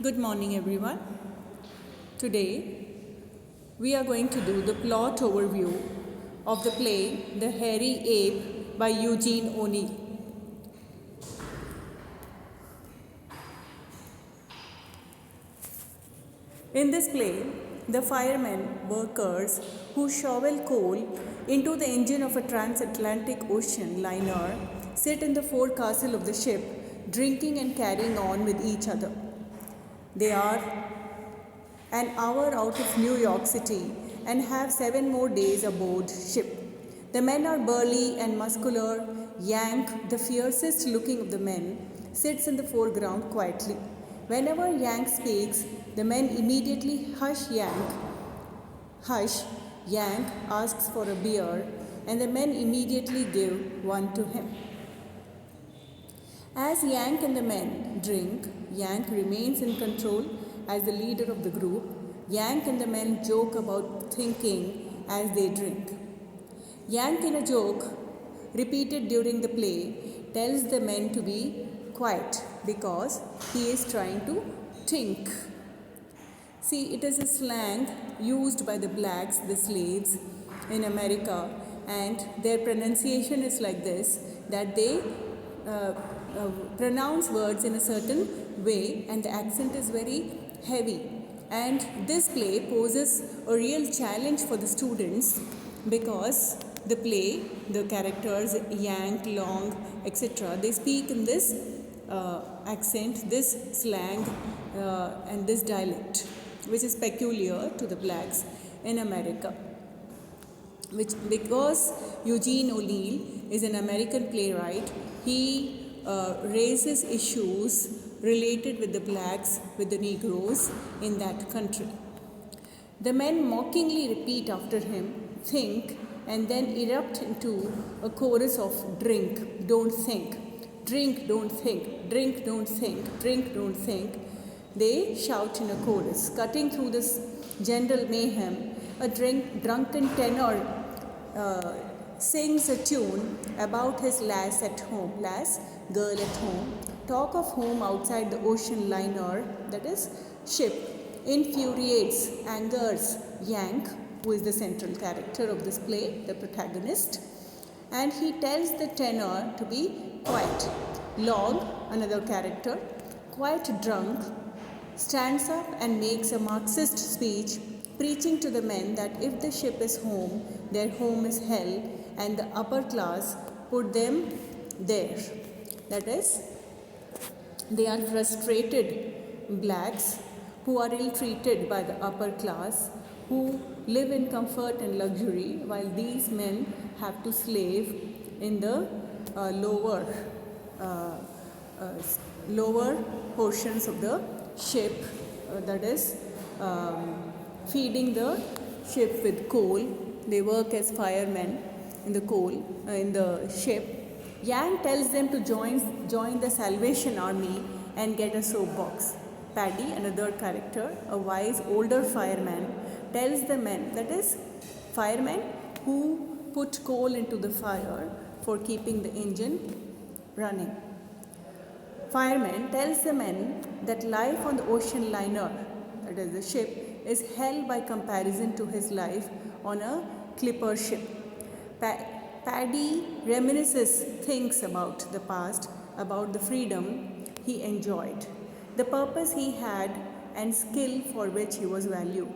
Good morning, everyone. Today, we are going to do the plot overview of the play The Hairy Ape by Eugene O'Neill. In this play, the firemen, workers who shovel coal into the engine of a transatlantic ocean liner sit in the forecastle of the ship, drinking and carrying on with each other. They are an hour out of New York City and have 7 more days aboard ship. The men are burly and muscular. Yank, the fiercest looking of the men, sits in the foreground quietly. Whenever Yank speaks, the men immediately hush Yank. Hush, Yank asks for a beer, and the men immediately give one to him. As Yank and the men drink, Yank remains in control as the leader of the group. Yank and the men joke about thinking as they drink. Yank, in a joke repeated during the play, tells the men to be quiet because he is trying to think. See, it is a slang used by the blacks, the slaves in America, and their pronunciation is like this, that they pronounce words in a certain way and the accent is very heavy. And this play poses a real challenge for the students because the play, the characters Yank, Long, etc., they speak in this accent, this slang and this dialect, which is peculiar to the blacks in America. Because Eugene O'Neill is an American playwright, he raises issues related with the blacks, with the Negroes in that country. The men mockingly repeat after him, think, and then erupt into a chorus of drink, don't think, drink, don't think, drink, don't think, drink, don't think. They shout in a chorus. Cutting through this general mayhem, a drunken tenor sings a tune about his lass at home, lass, girl at home. Talk of home outside the ocean liner, that is ship, infuriates, angers Yank, who is the central character of this play, the protagonist, and he tells the tenor to be quiet. Long, another character, quite drunk, stands up and makes a Marxist speech preaching to the men that if the ship is home, their home is hell, and the upper class put them there. That is, they are frustrated blacks who are ill-treated by the upper class, who live in comfort and luxury, while these men have to slave in the lower portions of the ship, that is, feeding the ship with coal. They work as firemen in the coal, in the ship. Yank tells them to join the Salvation Army and get a soapbox. Paddy, another character, a wise older fireman, tells the men, that is, firemen who put coal into the fire for keeping the engine running. Fireman tells the men that life on the ocean liner, that is the ship, is hell by comparison to his life on a clipper ship. Paddy reminisces, thinks about the past, about the freedom he enjoyed, the purpose he had, and skill for which he was valued.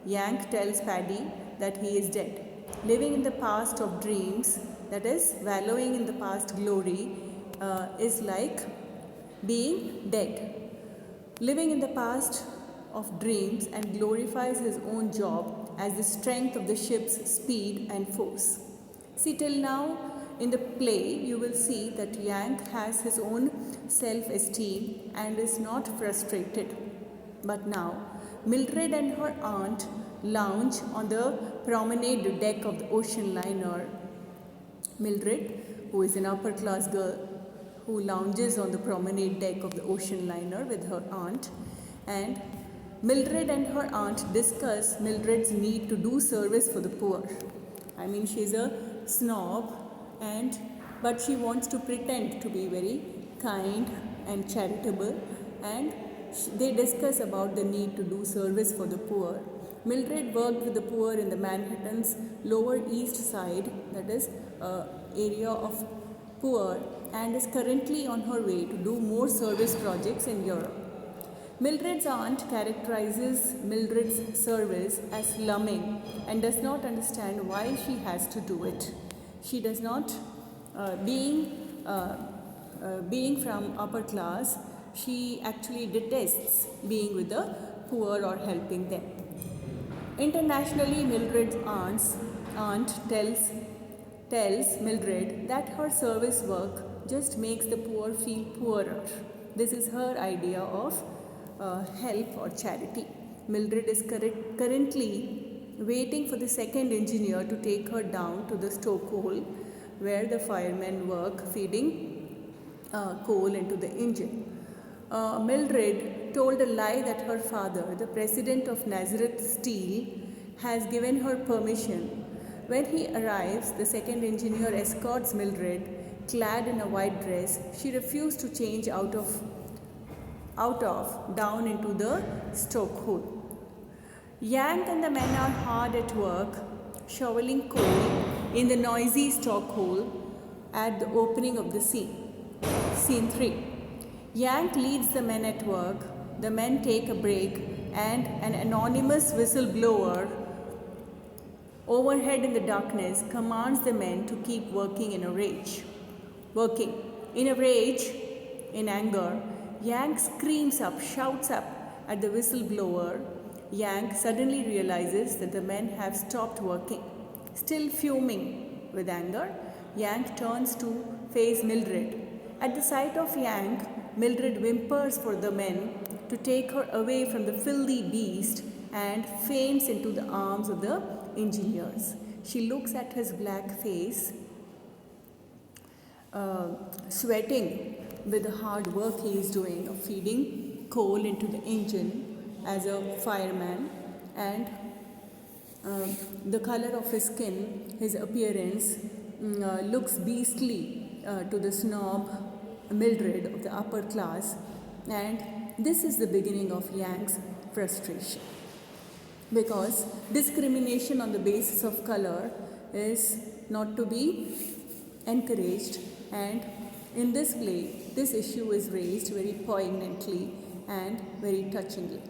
Yank tells Paddy that he is dead, living in the past of dreams, that is, wallowing in the past glory, is like being dead. Living in the past of dreams and glorifies his own job as the strength of the ship's speed and force. See, till now in the play you will see that Yank has his own self-esteem and is not frustrated. But now Mildred and her aunt lounge on the promenade deck of the ocean liner. Mildred, who is an upper class girl, who lounges on the promenade deck of the ocean liner with her aunt, and Mildred and her aunt discuss Mildred's need to do service for the poor. I mean, she's a snob, but she wants to pretend to be very kind and charitable and They discuss about the need to do service for the poor. Mildred worked with the poor in the Manhattan's Lower East Side, that is, area of poor, and is currently on her way to do more service projects in Europe. Mildred's aunt characterizes Mildred's service as slumming and does not understand why she has to do it. She does not, being from upper class, she actually detests being with the poor or helping them. Internationally, Mildred's aunt tells Mildred that her service work just makes the poor feel poorer. This is her idea of help or charity. Mildred is currently waiting for the second engineer to take her down to the stokehole where the firemen work feeding coal into the engine. Mildred told a lie that her father, the president of Nazareth Steel, has given her permission. When he arrives, the second engineer escorts Mildred, clad in a white dress. She refused to change out of down into the stokehole. Yank and the men are hard at work, shoveling coal in the noisy stokehole at the opening of the scene. Scene 3. Yank leads the men at work. The men take a break, and an anonymous whistleblower overhead in the darkness commands the men to keep working in a rage. In anger, Yank screams up, shouts up at the whistleblower. Yank suddenly realizes that the men have stopped working. Still fuming with anger, Yank turns to face Mildred. At the sight of Yank, Mildred whimpers for the men to take her away from the filthy beast and faints into the arms of the engineers. She looks at his black face, sweating with the hard work he is doing of feeding coal into the engine as a fireman, and the color of his skin, his appearance looks beastly to the snob Mildred of the upper class, and this is the beginning of Yank's frustration, because discrimination on the basis of color is not to be encouraged, and in this play this issue is raised very poignantly and very touchingly.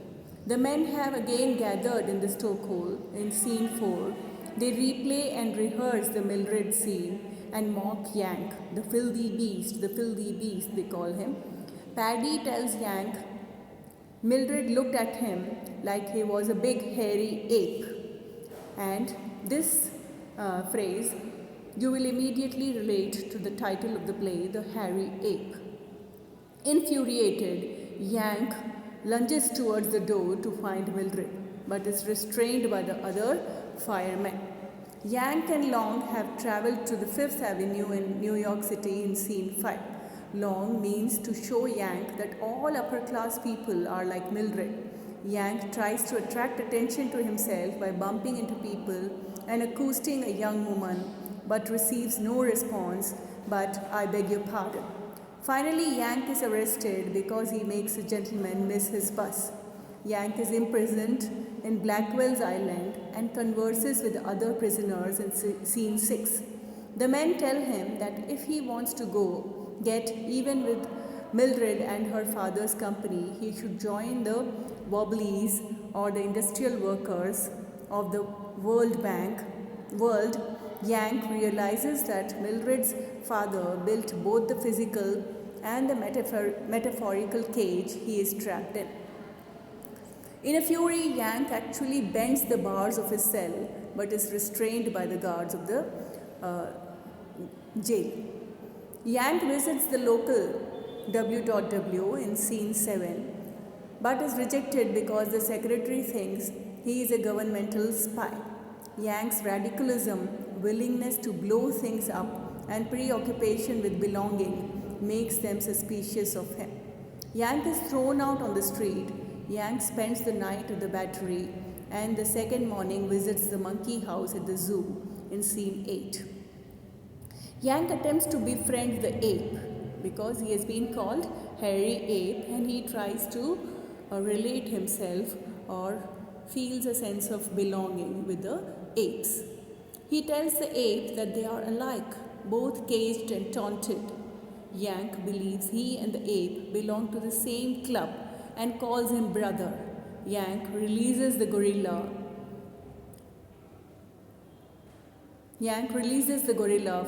The men have again gathered in the stokehole in scene 4. They replay and rehearse the Mildred scene and mock Yank, the filthy beast, they call him. Paddy tells Yank Mildred looked at him like he was a big hairy ape. And this phrase you will immediately relate to the title of the play, The Hairy Ape. Infuriated, Yank lunges towards the door to find Mildred, but is restrained by the other firemen. Yank and Long have traveled to the Fifth Avenue in New York City in scene 5. Long means to show Yank that all upper class people are like Mildred. Yank tries to attract attention to himself by bumping into people and accosting a young woman, but receives no response but "I beg your pardon." Finally, Yank is arrested because he makes a gentleman miss his bus. Yank is imprisoned in Blackwell's Island and converses with other prisoners in scene 6. The men tell him that if he wants to go get even with Mildred and her father's company, he should join the Wobblies, or the industrial workers of the World. Yank realizes that Mildred's father built both the physical and the metaphorical cage he is trapped in. In a fury, Yank actually bends the bars of his cell but is restrained by the guards of the jail. Yank visits the local W.W. in scene 7 but is rejected because the secretary thinks he is a governmental spy. Yank's radicalism, willingness to blow things up, and preoccupation with belonging makes them suspicious of him. Yank is thrown out on the street. Yank spends the night at the Battery and the second morning visits the monkey house at the zoo in scene 8. Yank attempts to befriend the ape because he has been called Hairy Ape, and he tries to relate himself or feels a sense of belonging with the apes. He tells the ape that they are alike, both caged and taunted. Yank believes he and the ape belong to the same club and calls him brother. Yank releases the gorilla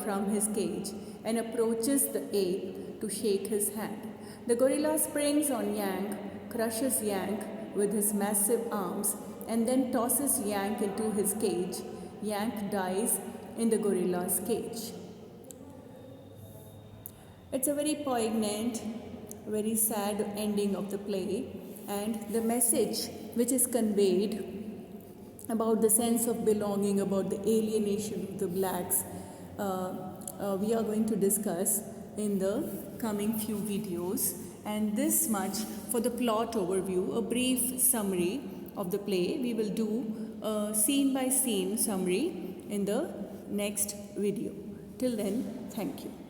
from his cage and approaches the ape to shake his hand. The gorilla springs on Yank, crushes Yank with his massive arms, and then tosses Yank into his cage. Yank dies in the gorilla's cage. It's a very poignant, very sad ending of the play, and the message which is conveyed about the sense of belonging, about the alienation of the blacks, we are going to discuss in the coming few videos. And this much for the plot overview, a brief summary of the play. We will do a scene by scene summary in the next video. Till then, thank you.